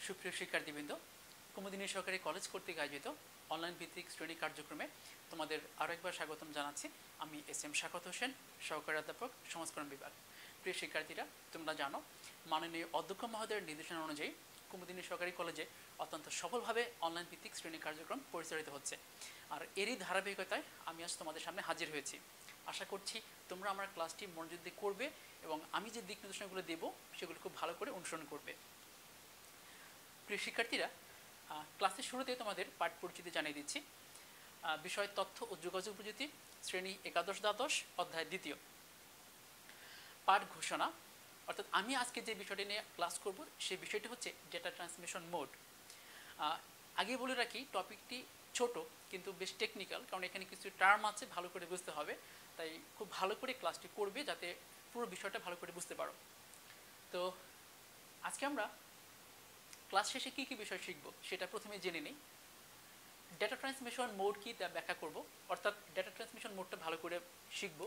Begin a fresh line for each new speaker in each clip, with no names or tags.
সুপ্রিয় শিক্ষার্থীবৃন্দ, কুমুদিনী সরকারি কলেজ কর্তৃক আয়োজিত অনলাইন ভিত্তিক শ্রেণী কার্যক্রমে তোমাদের আরও একবার স্বাগতম জানাচ্ছি। আমি এস.এম. শাকত হোসেন, সহকারী অধ্যাপক, সমাজকরণ বিভাগ। প্রিয় শিক্ষার্থীরা, তোমরা জানো মাননীয় অধ্যক্ষ মহোদয়ের নির্দেশনা অনুযায়ী কুমুদিনী সরকারি কলেজে অত্যন্ত সফলভাবে অনলাইন ভিত্তিক শ্রেণী কার্যক্রম পরিচালিত হচ্ছে। আর এরই ধারাবাহিকতায় আমি আজ তোমাদের সামনে হাজির হয়েছি। আশা করছি তোমরা আমার ক্লাসটি মনোযোগ দিয়ে করবে এবং আমি যে দিক নির্দেশনাগুলো দেবো সেগুলো খুব ভালো করে অনুসরণ করবে। প্রিয় শিক্ষার্থীরা, ক্লাসের শুরুতে তোমাদের পাঠ পরিচিতি জানিয়ে দিচ্ছি। বিষয় তথ্য ও যোগাযোগ প্রযুক্তি, শ্রেণী একাদশ দ্বাদশ, অধ্যায় দ্বিতীয়। পাঠ ঘোষণা, অর্থাৎ আমি আজকে যে বিষয়টি নিয়ে ক্লাস করব সেই বিষয়টি হচ্ছে ডেটা ট্রান্সমিশন মোড। আগে বলে রাখি, টপিকটি ছোট কিন্তু বেশ টেকনিক্যাল, কারণ এখানে কিছু টার্ম আছে, ভালো করে বুঝতে হবে। তাই খুব ভালো করে ক্লাসটি করবে যাতে পুরো বিষয়টা ভালো করে বুঝতে পারো। তো আজকে আমরা ক্লাস শেষে কী কী বিষয় শিখব সেটা প্রথমে জেনে নিই। ডেটা ট্রান্সমিশন মোড কী তা ব্যাখ্যা করব, অর্থাৎ ডেটা ট্রান্সমিশন মোডটা ভালো করে শিখব।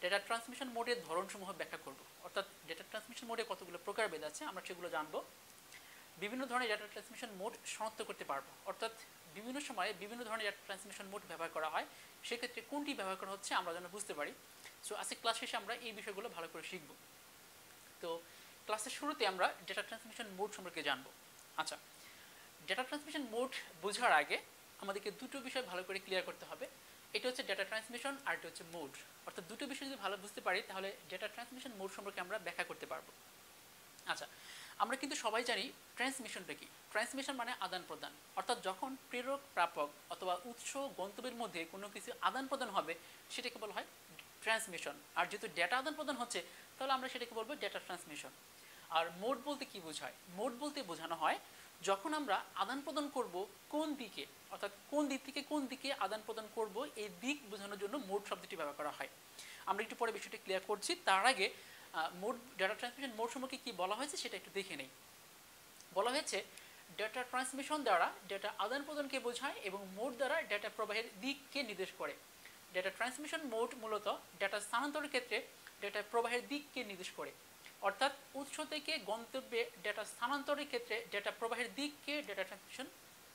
ডেটা ট্রান্সমিশন মোডের ধরনসমূহ ব্যাখ্যা করব, অর্থাৎ ডেটা ট্রান্সমিশন মোডে কতগুলো প্রকারভেদ আছে আমরা সেগুলো জানবো। বিভিন্ন ধরনের ডেটা ট্রান্সমিশন মোড শনাক্ত করতে পারবো, অর্থাৎ বিভিন্ন সময়ে বিভিন্ন ধরনের ডেটা ট্রান্সমিশন মোড ব্যবহার করা হয়, সেক্ষেত্রে কোনটি ব্যবহার করা হচ্ছে আমরা যেন বুঝতে পারি। সো আজকে ক্লাস শেষে আমরা এই বিষয়গুলো ভালো করে শিখব। তো ক্লাসের শুরুতে আমরা ডেটা ট্রান্সমিশন মোড সম্পর্কে জানবো। আচ্ছা, ডেটা ট্রান্সমিশন মোড বোঝার আগে আমাদেরকে দুটো বিষয় ভালো করে ক্লিয়ার করতে হবে। এটা হচ্ছে ডেটা ট্রান্সমিশন আর এটা হচ্ছে মোড। অর্থাৎ দুটো বিষয় যদি ভালো বুঝতে পারি তাহলে ডেটা ট্রান্সমিশন মোড সম্পর্কে আমরা ব্যাখ্যা করতে পারবো। আচ্ছা, আমরা কিন্তু সবাই জানি ট্রান্সমিশনটা কি। ট্রান্সমিশন মানে আদান প্রদান, অর্থাৎ যখন প্রেরক প্রাপক অথবা উৎস গন্তব্যের মধ্যে কোনো কিছু আদান প্রদান হবে সেটাকে বলা হয় ট্রান্সমিশন। আর যেহেতু ডেটা আদান প্রদান হচ্ছে তাহলে আমরা সেটাকে বলবো ডেটা ট্রান্সমিশন। আর মোড বলতে কি বোঝায়? মোড বলতে বোঝানো হয় যখন আমরা আদান প্রদান করব কোন দিকে, অর্থাৎ কোন দিক থেকে কোন দিকে আদান প্রদান করব, এই দিক বোঝানোর জন্য মোড শব্দটি ব্যবহার করা হয়। আমরা একটু পরে বিষয়টি ক্লিয়ার করছি। তার আগে মোড, ডেটা ট্রান্সমিশন মোড সম্পর্কে কী বলা হয়েছে সেটা একটু দেখে নেই। বলা হয়েছে ডেটা ট্রান্সমিশন দ্বারা ডেটা আদান প্রদানকে বোঝায় এবং মোড দ্বারা ডেটা প্রবাহের দিককে নির্দেশ করে। ডেটা ট্রান্সমিশন মোড মূলত ডেটা স্থানান্তরের ক্ষেত্রে ডেটা প্রবাহের দিককে নির্দেশ করে, অর্থাৎ উৎস থেকে গন্তব্যে ডেটা স্থানান্তরের ক্ষেত্রে ডেটা প্রবাহের দিককে ডেটা ট্রান্সমিশন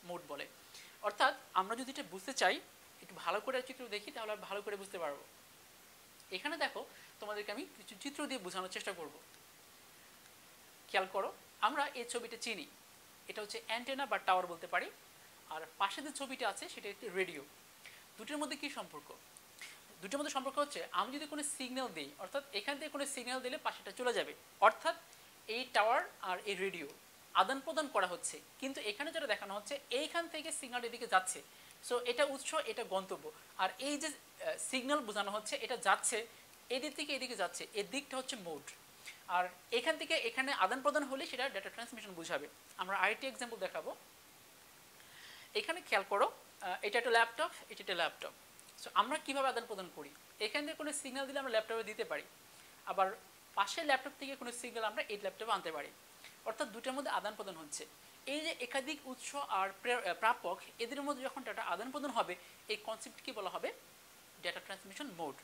মোড বলে। অর্থাৎ আমরা যদি এটা বুঝতে চাই, একটু ভালো করে চিত্র দেখি তাহলে ভালো করে বুঝতে পারবো। এখানে দেখো, তোমাদেরকে আমি কিছু চিত্র দিয়ে বোঝানোর চেষ্টা করব। খেয়াল করো, আমরা এই ছবিটা চিনি, এটা হচ্ছে অ্যান্টেনা বা টাওয়ার বলতে পারি। আর পাশে যে ছবিটা আছে সেটা একটি রেডিও। দুটোর মধ্যে কি সম্পর্ক? দুটোর মধ্যে সম্পর্ক হচ্ছে আমি যদি কোনো সিগন্যাল দিই, অর্থাৎ এখান থেকে কোনো সিগন্যাল দিলে পাশেটা চলে যাবে, অর্থাৎ এই টাওয়ার আর এই রেডিও আদান প্রদান করা হচ্ছে। কিন্তু এখানে যেটা দেখানো হচ্ছে এইখান থেকে সিগন্যাল এদিকে যাচ্ছে, সো এটা উৎস, এটা গন্তব্য। আর এই যে সিগন্যাল বোঝানো হচ্ছে এটা যাচ্ছে এদিক থেকে এদিকে যাচ্ছে, এই দিকটা হচ্ছে মোড। আর এখান থেকে এখানে আদান প্রদান হলে সেটা ডেটা ট্রান্সমিশন বোঝাবে। আমরা আরেকটি এক্সাম্পল দেখাবো। এখানে খেয়াল করো, এটা একটা ল্যাপটপ, এটা একটা ল্যাপটপ। সো আমরা কীভাবে আদান প্রদান করি? এখান থেকে কোনো সিগন্যাল দিলে আমরা ল্যাপটপে দিতে পারি, আবার পাশের ল্যাপটপ থেকে কোনো সিগন্যাল আমরা এই ল্যাপটপে আনতে পারি, অর্থাৎ দুটোর মধ্যে আদান প্রদান হচ্ছে। এই যে একাধিক উৎস আর প্রাপক, এদের মধ্যে যখন ডাটা আদান প্রদান হবে এই কনসেপ্টকে বলা হবে ডেটা ট্রান্সমিশন মোড।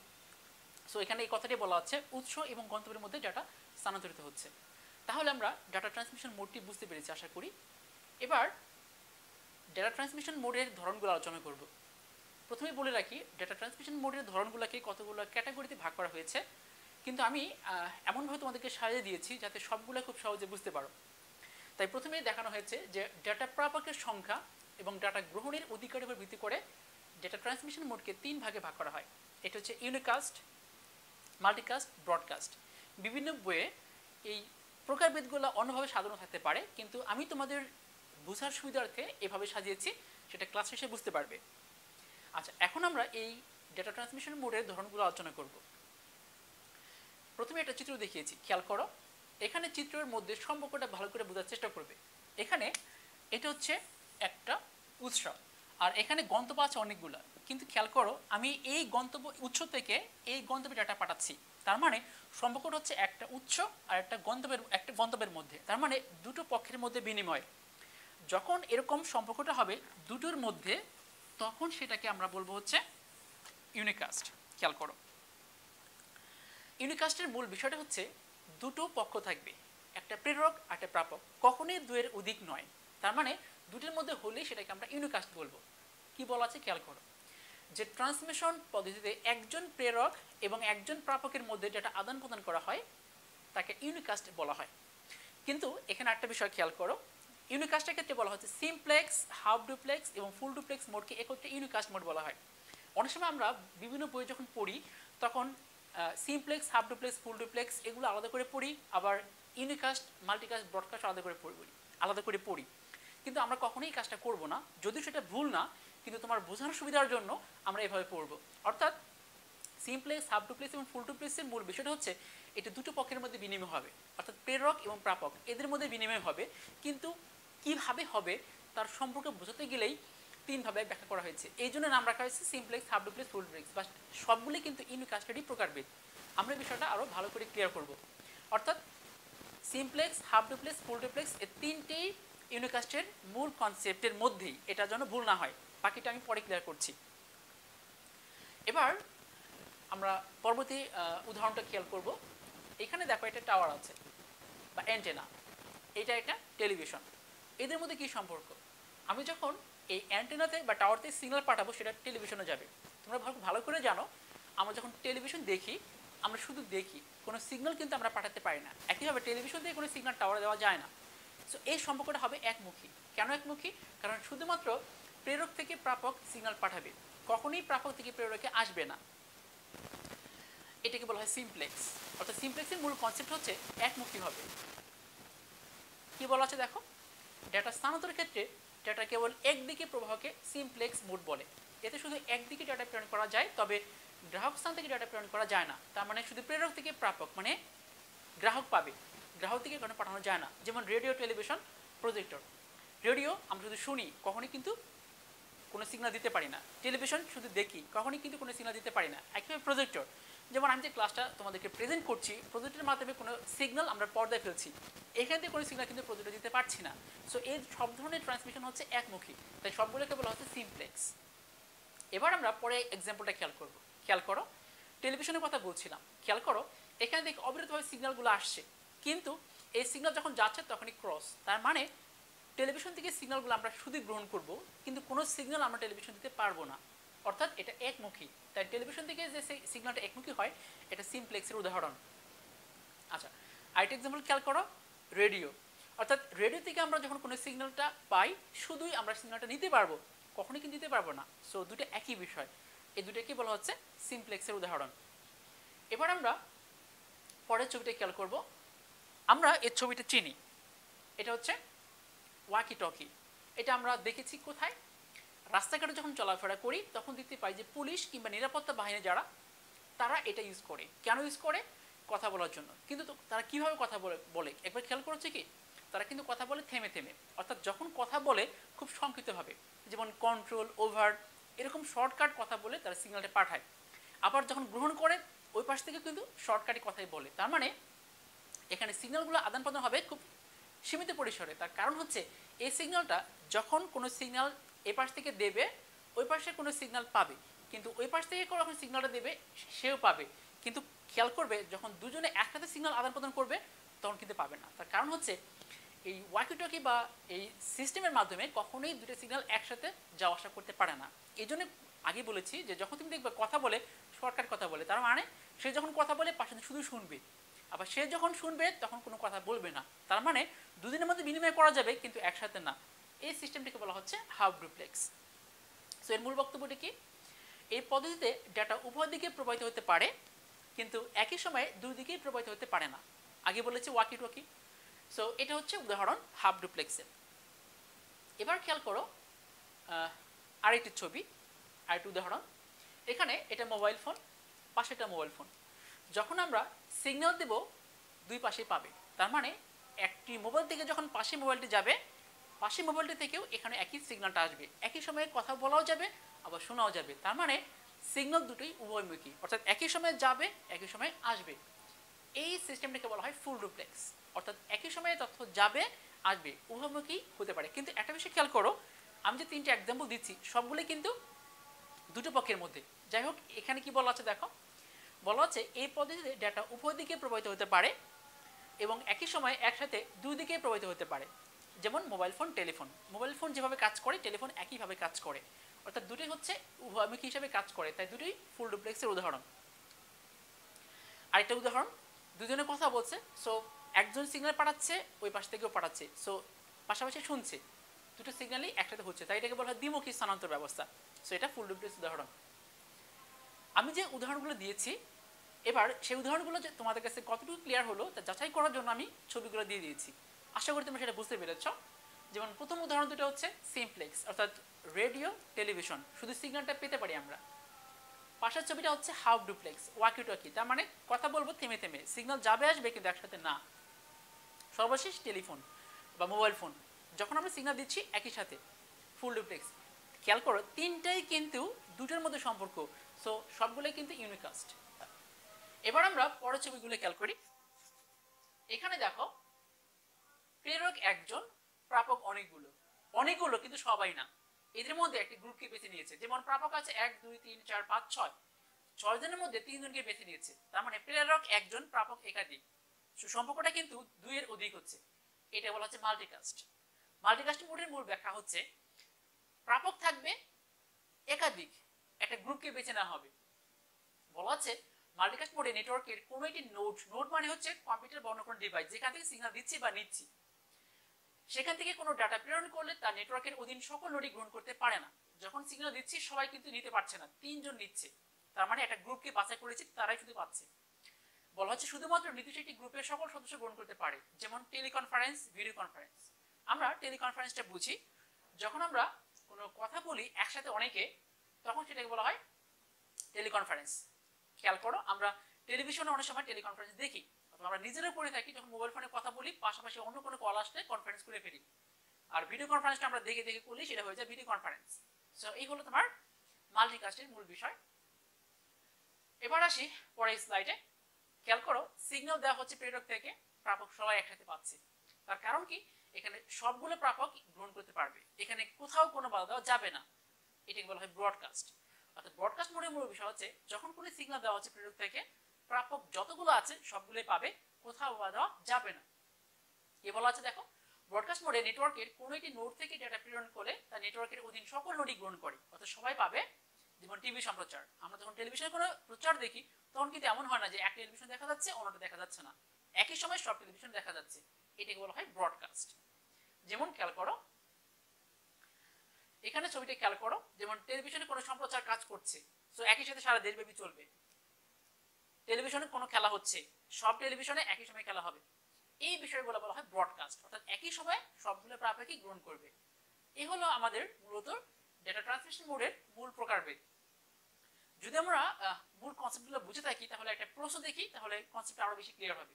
সো এখানে এই কথাটি বলা হচ্ছে উৎস এবং গন্তব্যের মধ্যে ডাটা স্থানান্তরিত হচ্ছে। তাহলে আমরা ডাটা ট্রান্সমিশন মোডটি বুঝতে পেরেছি আশা করি। এবার ডেটা ট্রান্সমিশন মোডের ধরনগুলো আলোচনা করব। প্রথমে বলে রাখি, ডেটা ট্রান্সমিশন মোডের ধরনগুলোকে কতগুলো ক্যাটাগরিতে ভাগ করা হয়েছে, কিন্তু আমি এমনভাবে তোমাদেরকে সাজিয়ে দিয়েছি যাতে সবগুলো খুব সহজে বুঝতে পারো। তাই প্রথমেই দেখানো হয়েছে যে ডেটা প্রাপকের সংখ্যা এবং ডাটা গ্রহণের অধিকারের উপর ভিত্তি করে ডেটা ট্রান্সমিশন মোডকে 3 ভাগে ভাগ করা হয়। এটা হচ্ছে ইউনিকাস্ট, মাল্টিকাস্ট, ব্রডকাস্ট। বিভিন্ন বইয়ে এই প্রকারভেদগুলো অন্যভাবে সাজানো থাকতে পারে, কিন্তু আমি তোমাদের বোঝার সুবিধার্থে এভাবে সাজিয়েছি, সেটা ক্লাস শেষে বুঝতে পারবে। আচ্ছা, এখন আমরা এই ডেটা ট্রান্সমিশন মোডের ধরনগুলো আলোচনা করব। প্রথমে একটা চিত্র দেখিয়েছি, খেয়াল করো। এখানে চিত্রের মধ্যে সম্পর্কটা ভালো করে বোঝার চেষ্টা করবে। এখানে এটা হচ্ছে একটা উৎস আর এখানে গন্তব্য আছে অনেকগুলো, কিন্তু খেয়াল করো আমি এই গন্তব্য উৎস থেকে এই গন্তব্যে ডাটা পাঠাচ্ছি। তার মানে সম্পর্কটা হচ্ছে একটা উৎস আর একটা গন্তব্যের মধ্যে, তার মানে দুটো পক্ষের মধ্যে বিনিময়। যখন এরকম সম্পর্কটা হবে দুটোর মধ্যে, তখন সেটাকে আমরা বলবো হচ্ছে ইউনিকাস্ট। খেয়াল করো, ইউনিকাস্টের মূল বিষয়টা হচ্ছে দুটো পক্ষ থাকবে, একটা প্রেরক আর একটা প্রাপক, কখনোই দুয়ের অধিক নয়। তার মানে দুটির মধ্যে হলেই সেটাকে আমরা ইউনিকাস্ট বলবো। কি বলা আছে খেয়াল করো, যে ট্রান্সমিশন পদ্ধতিতে একজন প্রেরক এবং একজন প্রাপকের মধ্যে যেটা আদান প্রদান করা হয় তাকে ইউনিকাস্ট বলা হয়। কিন্তু এখানে একটা বিষয় খেয়াল করো, ইউনিকাস্টের ক্ষেত্রে বলা হচ্ছে সিমপ্লেক্স, হাফ ডুপ্লেক্স এবং ফুল ডুপ্লেক্স মোডকে একত্রে ইউনিকাস্ট মোড বলা হয়। অনেক সময় আমরা বিভিন্ন বই যখন পড়ি তখন simplex, half duplex, full duplex এগুলো আলাদা করে পড়ি, আবার ইউনিকাস্ট, মাল্টিকাস্ট, ব্রডকাস্ট আলাদা করে পড়ি। কিন্তু আমরা কখনোই কাজটা করব না, যদিও সেটা ভুল না, কিন্তু তোমার বোঝানোর সুবিধার জন্য আমরা এভাবে পড়ব। অর্থাৎ সিমপ্লেক্স, হাফ ডুপ্লেক্স এবং ফুল ডুপ্লেক্সের মূল বিষয়টা হচ্ছে এটা দুটো পক্ষের মধ্যে বিনিময় হবে, অর্থাৎ প্রেরক এবং প্রাপক এদের মধ্যে বিনিময় হবে। কিন্তু কিভাবে হবে তার সম্পর্কে বোঝাতে গেলেই তিনভাবে ব্যাখ্যা করা হয়েছে। এই জন্য নাম রাখা হয়েছে simplex, half duplex, full duplex. বা সবগুলি কিন্তু ইউনিকাস্টেরই প্রকারভেদ। আমরা এই বিষয়টা আরও ভালো করে ক্লিয়ার করব। অর্থাৎ simplex, half duplex, full duplex এই তিনটেই ইউনিকাস্টের মূল কনসেপ্টের মধ্যেই, এটার জন্য ভুল না হয়। বাকিটা আমি পরে ক্লিয়ার করছি। এবার আমরা পরবর্তী উদাহরণটা খেয়াল করব। এখানে দেখো একটা টাওয়ার আছে বা অ্যান্টেনা, এটা একটা টেলিভিশন। এদের মধ্যে কি সম্পর্ক? আমি যখন এই অ্যান্টেনাতে বা টাওয়ারতে সিগন্যাল পাঠাবো সেটা টেলিভিশনে যাবে। তোমরা ভালো করে জানো, আমরা যখন টেলিভিশন দেখি আমরা শুধু দেখি, কোনো সিগন্যাল কিন্তু আমরা পাঠাতে পারি না। একইভাবে টেলিভিশন দিয়ে কোনো সিগন্যাল টাওয়ারে দেওয়া যায় না। সো এই সম্পর্কটা হবে একমুখী। কেন একমুখী? কারণ শুধুমাত্র প্রেরক থেকে প্রাপক সিগন্যাল পাঠাবে, কখনোই প্রাপক থেকে প্রেরকে আসবে না। এটাকে বলা হয় সিমপ্লেক্স। অর্থাৎ সিমপ্লেক্সের মূল কনসেপ্ট হচ্ছে একমুখী হবে। কি বলা আছে দেখো, ডেটা স্থানান্তরের ক্ষেত্রে ডেটা কেবল একদিকে প্রবাহকে সিমপ্লেক্স মোড বলে। এতে শুধু একদিকে ডেটা প্রেরণ করা যায়, তবে গ্রাহক স্থান থেকে ডেটা প্রেরণ করা যায় না। তার মানে শুধু প্রেরক থেকে প্রাপক মানে গ্রাহক পাবে, গ্রাহক থেকে কোনো পাঠানো যায় না। যেমন রেডিও, টেলিভিশন, প্রজেক্টর। রেডিও আমরা শুধু শুনি, কখনই কিন্তু কোনো সিগন্যাল দিতে পারি না। টেলিভিশন শুধু দেখি, কখনই কিন্তু কোনো সিগন্যাল দিতে পারি না। একইভাবে প্রজেক্টর, যেমন আমি যে ক্লাসটা তোমাদেরকে প্রেজেন্ট করছি, প্রজেক্টের মাধ্যমে কোনো সিগন্যাল আমরা পর্দায় ফেলছি, এখান থেকে কোনো সিগন্যাল কিন্তু প্রজেক্টর দিতে পারছি না। সো এই সব ধরনের ট্রান্সমিশন হচ্ছে একমুখী, তাই সবগুলোকে বলা হচ্ছে সিমপ্লেক্স। এবার আমরা পরে এক্সাম্পলটা খেয়াল করো। টেলিভিশনের কথা বলছিলাম, খেয়াল করো এখানে দেখি অবিরতভাবে সিগন্যালগুলো আসছে, কিন্তু এই সিগন্যাল যখন যাচ্ছে তখনই ক্রস। তার মানে টেলিভিশন থেকে সিগন্যালগুলো আমরা শুধু গ্রহণ করব, কিন্তু কোনো সিগন্যাল আমরা টেলিভিশন দিতে পারবো না। অর্থাৎ এটা একমুখী। তাই টেলিভিশন থেকে যে সিগন্যালটা একমুখী হয় এটা সিমপ্লেক্সের উদাহরণ। আচ্ছা, আরেকটা এক্সাম্পল খেয়াল করো, রেডিও। অর্থাৎ রেডিও থেকে আমরা যখন কোনো সিগন্যালটা পাই শুধুই আমরা সিগন্যালটা নিতে পারবো, কখনোই কিন্তু দিতে পারবো না। সো দুটো একই বিষয়, এই দুটোকে বলা হচ্ছে সিমপ্লেক্সের উদাহরণ। এবার আমরা পরের ছবিটা খেয়াল করব। আমরা এই ছবিটা চিনি, এটা হচ্ছে ওয়াকি টকি। এটা আমরা দেখেছি কোথায়? রাস্তাঘাটে যখন চলাফেরা করি তখন দেখতে পাই যে পুলিশ কিংবা নিরাপত্তা বাহিনী যারা, তারা এটা ইউজ করে। কেন ইউজ করে? কথা বলার জন্য। কিন্তু তারা কিভাবে কথা বলে একবার খেয়াল করেছে কি? তারা কিন্তু কথা বলে থেমে থেমে, অর্থাৎ যখন কথা বলে খুব সংক্ষিপ্তভাবে, যেমন কন্ট্রোল, ওভার, এরকম শর্টকাট কথা বলে তারা সিগন্যালটা পাঠায়। আবার যখন গ্রহণ করে ওই পাশ থেকে কিন্তু শর্টকাটে কথাই বলে। তার মানে এখানে সিগন্যালগুলো আদান প্রদান হবে খুব সীমিত পরিসরে। তার কারণ হচ্ছে এই সিগন্যালটা যখন কোনো সিগন্যাল এ পাশ থেকে দেবে ওই পাশে কোনো সিগন্যাল পাবে, কিন্তু ওই পাশ থেকে যখন সিগন্যালটা দেবে সেও পাবে, কিন্তু খেয়াল করবে যখন দুজনে একসাথে সিগন্যাল আদান প্রদান করবে তখন কিন্তু পাবে না। তার কারণ হচ্ছে এই ওয়াকিটকি বা এই সিস্টেমের মাধ্যমে কখনোই দুটো সিগন্যাল একসাথে যাওয়া আসা করতে পারে না। এই জন্য আগে বলেছি যে যখন তুমি দেখবে কথা বলে শর্টকাট কথা বলে, তার মানে সে যখন কথা বলে পাশে শুধু শুনবে, আবার সে যখন শুনবে তখন কোনো কথা বলবে না। তার মানে দুদিনের মধ্যে বিনিময় করা যাবে কিন্তু একসাথে না। এই সিস্টেমটিকে বলা হচ্ছে হাফ ডুপ্লেক্স। সো এর মূল বক্তব্যটি কি? এই পদ্ধতিতে ডেটা উভয় দিকে প্রবাহিত হতে পারে, কিন্তু একই সময়ে দুই দিকেই প্রবাহিত হতে পারে না। আগে বলেছি ওয়াকি টকি। সো এটা হচ্ছে উদাহরণ হাফ ডুপ্লেক্সের। এবার খেয়াল করো আরেকটি ছবি, আরেকটি উদাহরণ। এখানে এটা মোবাইল ফোন, পাশে একটা মোবাইল ফোন। যখন আমরা সিগন্যাল দেব দুই পাশেই পাবে। তার মানে একটি মোবাইল থেকে যখন পাশে মোবাইলটি যাবে, পাশে মোবাইলটি থেকেও এখানে একই সিগন্যালটা আসবে। একই সময়ে কথা বলাও যাবে আবার শোনাও যাবে। তার মানে সিগন্যাল দুটোই উভয়মুখী, অর্থাৎ একই সময়ে যাবে একই সময়ে আসবে। এই সিস্টেমটাকে বলা হয় ফুল ডুপ্লেক্স। অর্থাৎ একই সময়ে তথ্য যাবে আসবে, উভয়মুখী হতে পারে। কিন্তু একটা বিষয় খেয়াল করো, আমি যে তিনটে এক্সাম্পল দিচ্ছি সবগুলোই কিন্তু দুটো পক্ষের মধ্যে। যাই হোক, এখানে কি বলা আছে দেখো, বলা আছে এই পদ্ধতিতে ডেটা উভয় দিকে প্রবাহিত হতে পারে, এবং একই সময় একসাথে দুই দিকে প্রবাহিত হতে পারে। যেমন mobile phone, telephone. Mobile phone যেভাবে কাজ করে টেলিফোন একইভাবে কাজ করে, অর্থাৎ দুটোই হচ্ছে উভয়মুখী হিসাবে কাজ করে, তাই দুটোই ফুল ডুপ্লেক্সের উদাহরণ। আরেকটা উদাহরণ, দুজনে কথা বলছে, সো একজন সিগন্যাল পাঠাচ্ছে, ওই পাশ থেকেও পাঠাচ্ছে, সো পাশাপাশি শুনছে, দুটো সিগন্যালই একসাথে হচ্ছে, তাই এটাকে বলা হয় দ্বিমুখী স্থানান্তর ব্যবস্থা। সো এটা ফুল ডুপ্লেক্স উদাহরণ। আমি যে উদাহরণগুলো দিয়েছি, এবার সেই উদাহরণগুলো যে তোমাদের কাছে কতটুকু ক্লিয়ার হলো তা যাচাই করার জন্য আমি ছবিগুলো দিয়ে দিয়েছি। আশা করি তোমরা সেটা বুঝতে পেরেছ। যেমন প্রথম উদাহরণ দুটো হচ্ছে সিমপ্লেক্স, অর্থাৎ রেডিও, টেলিভিশন, শুধু সিগন্যালটা পেতে পারি আমরা। পাশের ছবিটা হচ্ছে হাফ ডুপ্লেক্স, ওয়াকি টকি, তার মানে কথা বলবো থেমে থেমে, সিগন্যাল যাবে আসবে কিন্তু একসাথে না। সর্বশেষ টেলিফোন বা মোবাইল ফোন, যখন আমরা সিগন্যাল দিচ্ছি একই সাথে, ফুল ডুপ্লেক্স। খেয়াল করো তিনটাই কিন্তু দুটোর মধ্যে সম্পর্ক, সো সবগুলোই কিন্তু ইউনিকাস্ট। এবার আমরা পরের ছবিগুলো খেয়াল করি। এখানে দেখো প্রেরক একজন, প্রাপক অনেকগুলো, অনেকগুলো কিন্তু সবাই না, এদের মধ্যে একটি গ্রুপকে বেছে নিয়েছে। যেমন প্রাপক আছে 1 2 3 4 5 6, 6 জনের মধ্যে 3 জনকে বেছে নিয়েছে, তার মানে প্রেরক একজন, প্রাপক একাধিক, সম্পর্কটা কিন্তু 2 এর অধিক হচ্ছে। এটা বলা হচ্ছে মাল্টিকাস্ট। মাল্টিকাস্ট মোডের মূল ব্যাখ্যা হচ্ছে প্রাপক থাকবে একাধিক, একটা গ্রুপকে বেছে নেওয়া হবে। বলা আছে মাল্টিকাস্ট মোডে নেটওয়ার্কের কোনো একটি নোড, নোড মানে হচ্ছে কম্পিউটার বা অন্য কোনো ডিভাইস যেখান থেকে সিগন্যাল দিচ্ছি বা নিচ্ছি, সেখান থেকে কোনো ডাটা প্রেরণ করলে তার নেটওয়ার্কের অধীন সকল নোডই গ্রহণ করতে পারে না। যখন সিগন্যাল দিচ্ছি সবাই কিন্তু নিতে পারছে না, 3 জন নিচ্ছে, তার মানে একটা গ্রুপকে বাছাই করেছি, তারাই শুধু পাচ্ছে। বলা হচ্ছে শুধুমাত্র নির্দিষ্ট একটি গ্রুপের সকল সদস্য গ্রহণ করতে পারে, যেমন টেলিকনফারেন্স, ভিডিও কনফারেন্স। আমরা টেলিকনফারেন্সটা বুঝি যখন আমরা কোনো কথা বলি একসাথে অনেকে, তখন সেটাকে বলা হয় টেলিকনফারেন্স। খেয়াল করো আমরা টেলিভিশনে অনেক সময় টেলিকনফারেন্স দেখি, অথবা আমরা নিজেরা করে থাকি, যখন মোবাইল ফোনে কথা বলি পাশাপাশি অন্য কোনো কল আসলে কনফারেন্স করে ফেলি। আর ভিডিও কনফারেন্সটা আমরা দেখে দেখে করলে সেটা হয়ে যায় ভিডিও কনফারেন্স। সো এই হলো তোমার মাল্টিকাস্টের মূল বিষয়। এবার আসি পরের স্লাইডে। খেয়াল করো সিগন্যাল দেওয়া হচ্ছে প্রেরক থেকে, প্রাপক সবাই একসাথে পাচ্ছে। তার কারণ কি, এখানে সবগুলো প্রাপক গ্রহণ করতে পারবে, এখানে কোথাও কোনো বাধা দেওয়া যাবে না, এটাকে বলা হয় ব্রডকাস্ট। অর্থাৎ ব্রডকাস্ট মোডের মূল বিষয় হচ্ছে যখন কোনো সিগন্যাল দেওয়া হচ্ছে প্রেরক থেকে, প্রাপক যতগুলো আছে সবগুলোই পাবে, কোথাও বাধা দেওয়া যাবে না। এ বলা আছে দেখো ব্রডকাস্ট মোডে নেটওয়ার্কের কোনো একটি নোড থেকে ডেটা প্রেরণ করে তা নেটওয়ার্কের অধীন সকল নোডই গ্রহণ করে, অর্থাৎ সবাই পাবে। যেমন টিভি সম্প্রচার, আমরা যখন টেলিভিশনে কোনো প্রচার দেখি তখন কিন্তু এমন হয় না যে একটা টেলিভিশন দেখা যাচ্ছে অন্যটা দেখা যাচ্ছে না, একই সময় সব টেলিভিশন দেখা যাচ্ছে, এটাকে বলা হয় ব্রডকাস্ট। যেমন খেয়াল করো এখানে ছবিটা খেয়াল করো, যেমন টেলিভিশনে কোনো সম্প্রচার কাজ করছে, তো একই সাথে সারা দেশব্যাপী চলবে। টেলিভিশনে কোনো খেলা হচ্ছে, সব টেলিভিশনে একই সময় খেলা হবে, এই বিষয়গুলো বলা হয় ব্রডকাস্ট, অর্থাৎ একই সময় সবগুলো প্রাপকই গ্রহণ করবে। এই হলো আমাদের মূলত ডেটা ট্রান্সমিশন মোডের মূল প্রকারভেদ। যদি আমরা মূল কনসেপ্টগুলো বুঝে থাকি তাহলে একটা প্রশ্ন দেখি, তাহলে কনসেপ্ট আরো বেশি ক্লিয়ার হবে।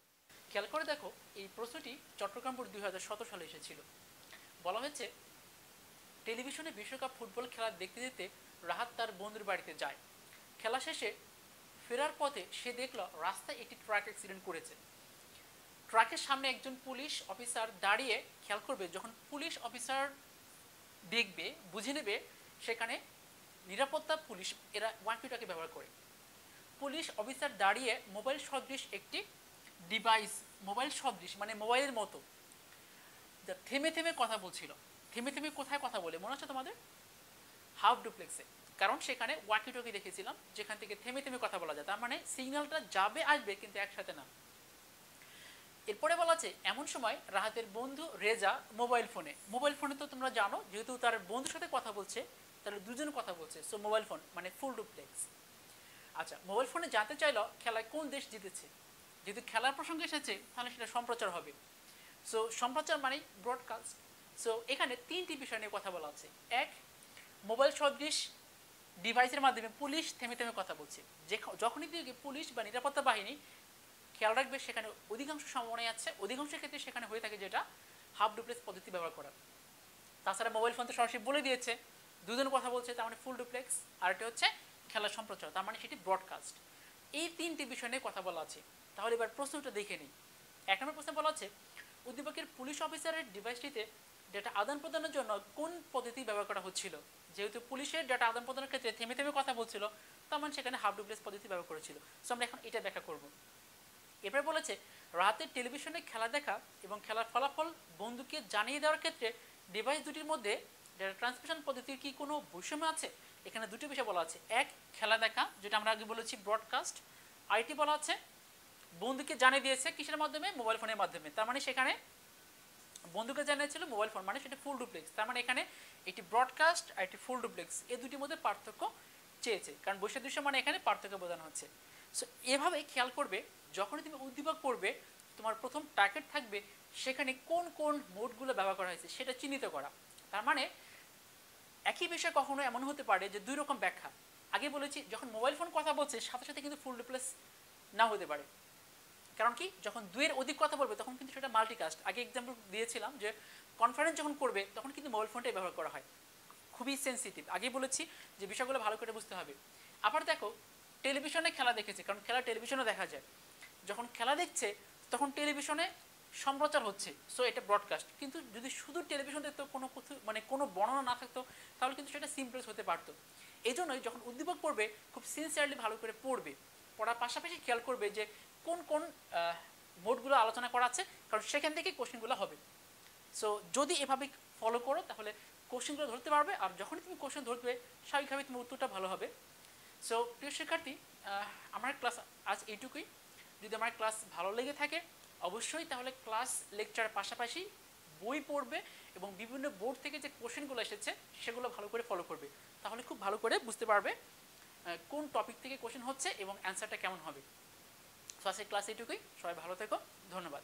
খেয়াল করে দেখো এই প্রশ্নটি চট্টগ্রাম বোর্ড 2017 সালে এসেছিল। বলা হয়েছে টেলিভিশনে বিশ্বকাপ ফুটবল খেলা দেখতে দেখতে রাহাত তার বন্ধুর বাড়িতে যায়। খেলা শেষে ফেরার পথে সে দেখলো রাস্তায় একটি ট্রাক অ্যাক্সিডেন্ট করেছে। ট্রাকের সামনে একজন পুলিশ অফিসার দাঁড়িয়ে, খেয়াল করবে যখন পুলিশ অফিসার দেখবে বুঝে নেবে সেখানে নিরাপত্তা পুলিশ, এরা ওয়াকিটকি ব্যবহার করে। পুলিশ অফিসার দাঁড়িয়ে মোবাইল সদৃশ একটি ডিভাইস, মোবাইল সদৃশ মানে মোবাইলের মতো, যা থেমে থেমে কথা বলছিল। থেমে থেমে কোথায় কথা বলে মনে হচ্ছে তোমাদের? হাফ ডুপ্লেক্সে, কারণ সেখানে ওয়াকিটকি দেখেছিলাম যেখান থেকে থেমে থেমে কথা বলা যায়, তার মানে সিগন্যালটা যাবে আসবে কিন্তু একসাথে না। এরপরে বলা আছে এমন সময় রাহাতের বন্ধু রেজা মোবাইল ফোনে তো তোমরা জানো যেহেতু তার বন্ধুর সাথে কথা বলছে তাহলে দুজন কথা বলছে, সো মোবাইল ফোন মানে ফুল ডুপ্লেক্স। আচ্ছা, মোবাইল ফোনে জানতে চাইলো খেলায় কোন দেশ জিতেছে, যেহেতু খেলার প্রসঙ্গে এসেছে তাহলে সেটা সম্প্রচার হবে, সো সম্প্রচার মানে ব্রডকাস্ট। সো এখানে 3টি বিষয় নিয়ে কথা বলা আছে। এক, মোবাইল সদৃশ ডিভাইসের মাধ্যমে পুলিশ থেমে থেমে কথা বলছে, যে যখনই পুলিশ বা নিরাপত্তা বাহিনী, খেয়াল রাখবে সেখানে অধিকাংশ সম্ভাবনাই আছে, অধিকাংশ ক্ষেত্রে সেখানে হয়ে থাকে যেটা হাফ ডুপ্লেক্স পদ্ধতি ব্যবহার করা। তাছাড়া মোবাইল ফোন তো সরাসরি বলে দিয়েছে দুজন কথা বলছে, তার মানে ফুল ডুপ্লেক্স। আর একটা হচ্ছে খেলার সম্প্রচার, তার মানে সেটি ব্রডকাস্ট। এই 3টি বিষয় নিয়ে কথা বলা আছে। তাহলে এবার প্রশ্নটা দেখে নিই। 1 নম্বর প্রশ্নে বলা আছে উদ্দীপকের পুলিশ অফিসারের ডিভাইসটিতে ডেটা আদান প্রদানের জন্য কোন পদ্ধতি ব্যবহার করা হচ্ছিল। যেহেতু পুলিশের ডেটা আদান প্রদানের ক্ষেত্রে থেমে থেমে কথা বলছিল, তার মানে সেখানে হাফ ডুপ্লেক্স পদ্ধতি ব্যবহার করেছিল। সো আমরা এখন এটা ব্যাখ্যা করব। এরপরে বলেছে রাতে টেলিভিশনে খেলা দেখা এবং খেলার ফলাফল বন্ধুকে জানিয়ে দেওয়ার ক্ষেত্রে ডিভাইস দুটির মধ্যে ডেটা ট্রান্সমিশন পদ্ধতির কি কোনো বৈষম্য আছে? এখানে দুটি বিষয় বলা আছে, এক খেলা দেখা যেটা আমরা আগে বলেছি ব্রডকাস্ট, আইটি বলা আছে বন্ধুকে জানিয়ে দিয়েছে কিসের মাধ্যমে? মোবাইল ফোনের মাধ্যমে। তার মানে সেখানে বন্ধুকে জানিয়েছিল মোবাইল ফোন, মানে সেটা ফুল ডুপ্লেক্স। তার মানে এখানে একটি ব্রডকাস্ট আর একটি ফুল ডুপ্লেক্স, এই দুটির মধ্যে পার্থক্য চেয়েছে, কারণ বৈশ্বিক দৃশ্য মানে এখানে পার্থক্য বোঝানো হচ্ছে। সো এভাবে খেয়াল করবে যখনই তুমি উদ্দীপক পড়বে তোমার প্রথম টার্গেট থাকবে সেখানে কোন কোন মোডগুলো ব্যবহার করা হয়েছে সেটা চিহ্নিত করা। তার মানে একই বিষয় কখনো এমন হতে পারে যে দুই রকম ব্যাখ্যা। আগে বলেছি যখন মোবাইল ফোন কথা বলছে সাথে সাথে কিন্তু ফুল ডুপ্লেক্স না হতে পারে, কারণ কি যখন দুইয়ের অধিক কথা বলবে তখন কিন্তু সেটা মাল্টিকাস্ট। আগে এক্সাম্পল দিয়েছিলাম যে কনফারেন্স যখন করবে তখন কিন্তু মোবাইল ফোনটাই ব্যবহার করা হয়, খুবই সেন্সিটিভ। আগে বলেছি যে বিষয়গুলো ভালো করে বুঝতে হবে। আবার দেখো টেলিভিশনে খেলা দেখেছে, কারণ খেলা টেলিভিশনে দেখা যায়, যখন খেলা দেখছে তখন টেলিভিশনে সম্প্রচার হচ্ছে, সো এটা ব্রডকাস্ট। কিন্তু যদি শুধু টেলিভিশন দেখতো কোনো কিছু মানে কোনো বর্ণনা না থাকতো তাহলে কিন্তু সেটা সিম্পলেস হতে পারতো। এই জন্যই যখন উদ্দীপক পড়বে খুব সিনসিয়ারলি ভালো করে পড়বে, পড়ার পাশাপাশি খেয়াল করবে যে কোন কোন মোডগুলো আলোচনা করা আছে, কারণ সেখান থেকে কোশ্চেনগুলো হবে। সো যদি এভাবে ফলো করো তাহলে কোশ্চেনগুলো ধরতে পারবে, আর যখনই তুমি কোশ্চেন ধরবে স্বাভাবিকভাবে তোমার উত্তরটা ভালো হবে। সো প্রিয় শিক্ষার্থী, আমার ক্লাস আজ এইটুকুই। যদি আমার ক্লাস ভালো লেগে থাকে অবশ্যই তাহলে ক্লাস লেকচারের পাশাপাশি বই পড়বে এবং বিভিন্ন বোর্ড থেকে যে কোশ্চেনগুলো এসেছে সেগুলো ভালো করে ফলো করবে, তাহলে খুব ভালো করে বুঝতে পারবে কোন টপিক থেকে কোশ্চেন হচ্ছে এবং অ্যান্সারটা কেমন হবে। সো আজকের ক্লাস এইটুকুই, সবাই ভালো থেকো, ধন্যবাদ।